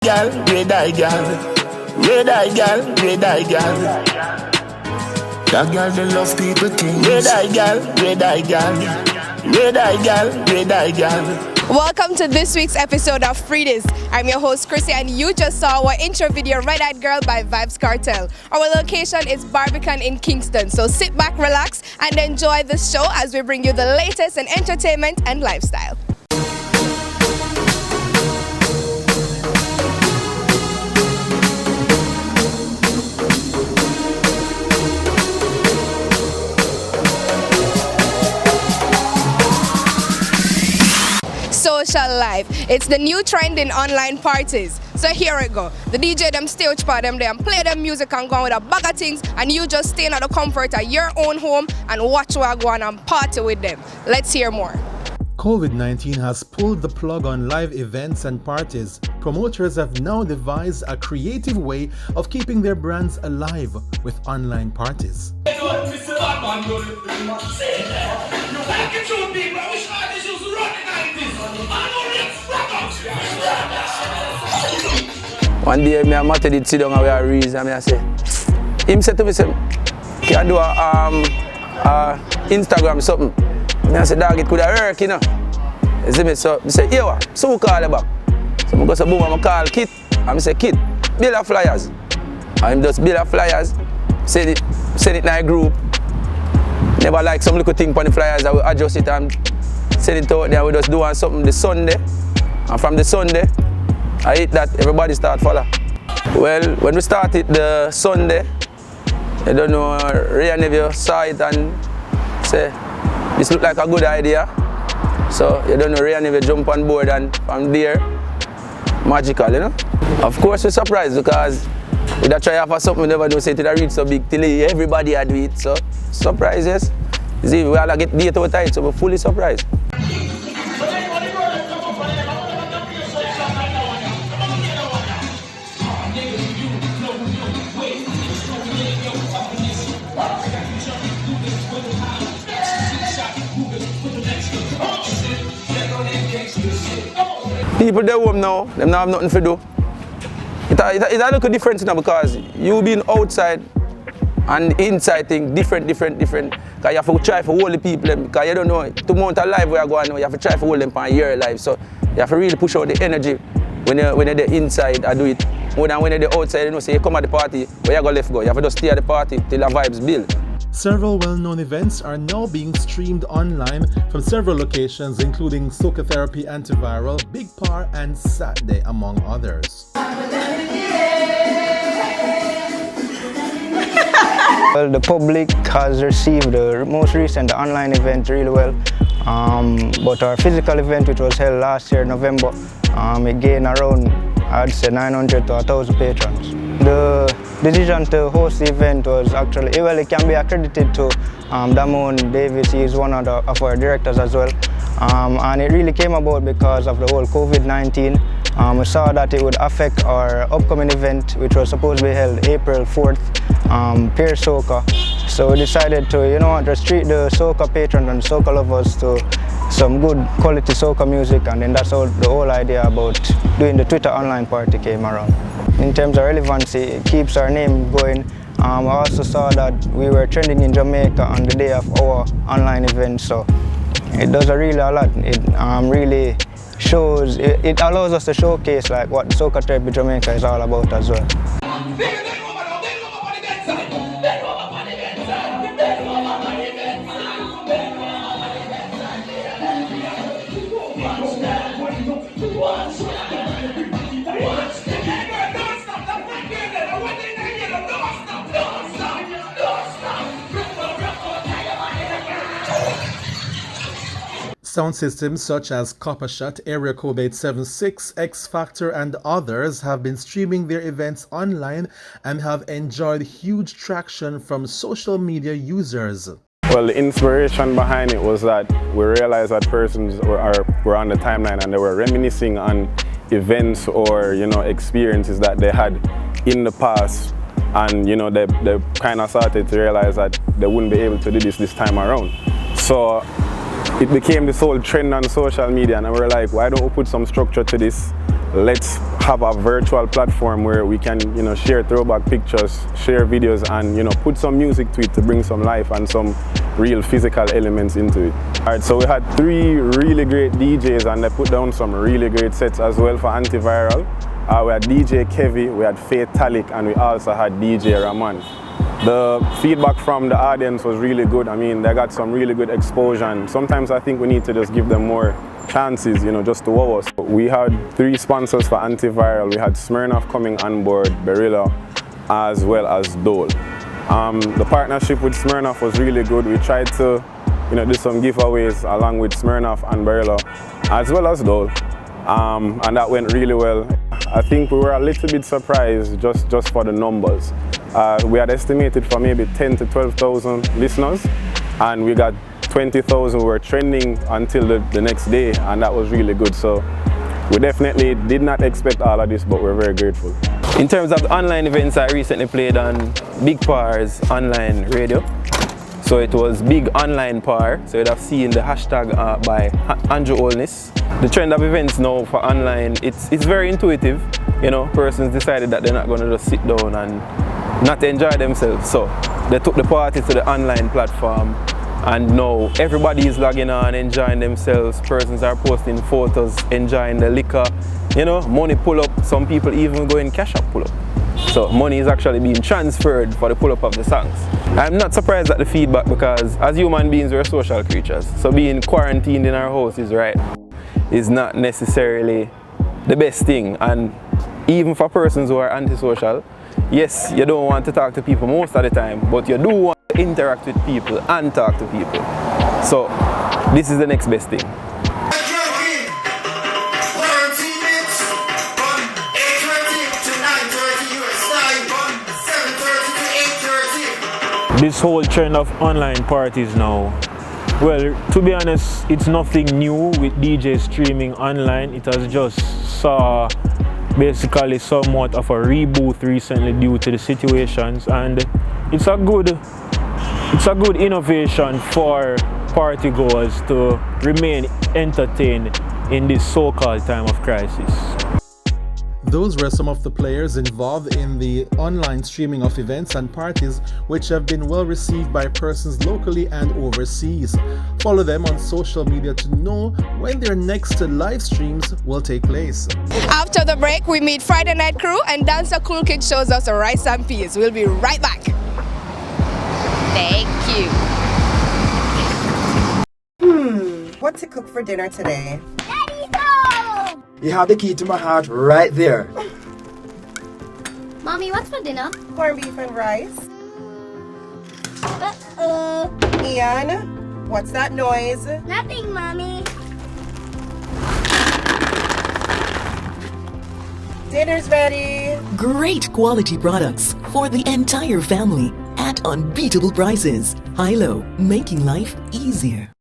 gal, red eye gal, red eye gal, red eye gal. That girl they love people things. Red eye gal, red eye gal, red eye gal, red eye gal. Welcome to this week's episode of Pree Dis. I'm your host Chrissy, and you just saw our intro video Red Eyed Girl by Vybz Kartel. Our location is Barbican in Kingston, so sit back, relax and enjoy the show as we bring you the latest in entertainment and lifestyle. Social life. It's the new trend in online parties. So here we go. The DJ them stage for them there and play them music and go on with a bag of things, and you just stay in the comfort of your own home and watch what go on and party with them. Let's hear more. COVID-19 has pulled the plug on live events and parties. Promoters have now devised a creative way of keeping their brands alive with online parties. One day, me and Matty did sit down and we are reason, and I say, him said to me, can do a Instagram something. And I said, dog, it could have worked, you know. You see me? So I said, yeah, so we call him back. So I go to boom and I call Kit. And I say, Kit, build a flyers. And him just build a flyers, send it in a group. Never like some little thing on the flyers, I will adjust it and send it out there. We just do something the Sunday. And from the Sunday, I hit that, everybody start follow. Well, when we started the Sunday, I don't know, Ray and Neville saw it and say, this look like a good idea. So, you don't know, Ray and Neville jump on board, and from there, magical, you know. Of course, we're surprised because we try for something we never know, say it reach so big till everybody had do it. So, surprises. See, we all get date over time, so we're fully surprised. People they home now, them not have nothing to do. It's a little different now because you being outside and inside thing different. Because you have to try for all the people because you don't know the amount of life we are going now. You have to try for all them for your life. So you have to really push out the energy when you're there inside and do it. More than when you're outside, you know, say you come at the party, where you go left go. You have to just stay at the party till the vibes build. Several well-known events are now being streamed online from several locations, including Soca Therapy Antiviral, Big Par, and Saturday, among others. Well, the public has received the most recent online event really well, but our physical event, which was held last year, November, it gained around, I'd say, 900 to 1,000 patrons. The decision to host the event was actually, well, it can be accredited to Damon Davis. He is one of our directors as well. And it really came about because of the whole COVID-19. We saw that it would affect our upcoming event, which was supposed to be held April 4th, Peer Soca. So we decided to, you know what, just treat the Soca patrons and Soca lovers to some good quality Soca music, and then that's how the whole idea about doing the Twitter online party came around. In terms of relevancy, it keeps our name going. I also saw that we were trending in Jamaica on the day of our online event, so it does really a lot. It really shows, it allows us to showcase like what Soca Therapy Jamaica is all about as well. Sound systems such as Copper Shot, Area Code 876, X Factor, and others have been streaming their events online and have enjoyed huge traction from social media users. Well, the inspiration behind it was that we realized that persons were on the timeline and they were reminiscing on events or, you know, experiences that they had in the past, and, you know, they kind of started to realize that they wouldn't be able to do this time around. So it became this whole trend on social media, and we were like, why don't we put some structure to this? Let's have a virtual platform where we can, share throwback pictures, share videos, and put some music to it to bring some life and some real physical elements into it. Alright, so we had 3 really great DJs and they put down some really great sets as well for Antiviral. We had DJ Kevy, we had Fatalic, and we also had DJ Raman. The feedback from the audience was really good. I mean, they got some really good exposure, and sometimes I think we need to just give them more chances, just to wow us. We had 3 sponsors for Antiviral. We had Smirnoff coming on board, Barilla, as well as Dole. The partnership with Smirnoff was really good. We tried to, do some giveaways along with Smirnoff and Barilla, as well as Dole, and that went really well. I think we were a little bit surprised just for the numbers. We had estimated for maybe 10 to 12,000 listeners, and we got 20,000 were trending until the next day, and that was really good. So we definitely did not expect all of this, but we're very grateful. In terms of online events, I recently played on Big Par's online radio. So it was Big Online Par, so you'd have seen the hashtag by Andrew Olness. The trend of events now for online, it's very intuitive. Persons decided that they're not going to just sit down and not enjoy themselves. So they took the party to the online platform, and now everybody is logging on, enjoying themselves. Persons are posting photos, enjoying the liquor. Money pull up, some people even go in cash up pull up. So money is actually being transferred for the pull up of the songs. I'm not surprised at the feedback because as human beings we're social creatures. So being quarantined in our house is not necessarily the best thing. And even for persons who are antisocial, yes, you don't want to talk to people most of the time, but you do want to interact with people and talk to people. So this is the next best thing. This whole trend of online parties now, well, to be honest, it's nothing new with DJs streaming online. It has just saw basically somewhat of a reboot recently due to the situations, and it's a good innovation for partygoers to remain entertained in this so-called time of crisis. Those were some of the players involved in the online streaming of events and parties, which have been well received by persons locally and overseas. Follow them on social media to know when their next live streams will take place. After the break, we meet Friday Night Crew and Dancer Cool Kid shows us rice and peas. We'll be right back. Thank you. What to cook for dinner today? You have the key to my heart right there. Mommy, what's for dinner? Corned beef and rice. Ian, what's that noise? Nothing, Mommy. Dinner's ready. Great quality products for the entire family at unbeatable prices. Hilo, making life easier.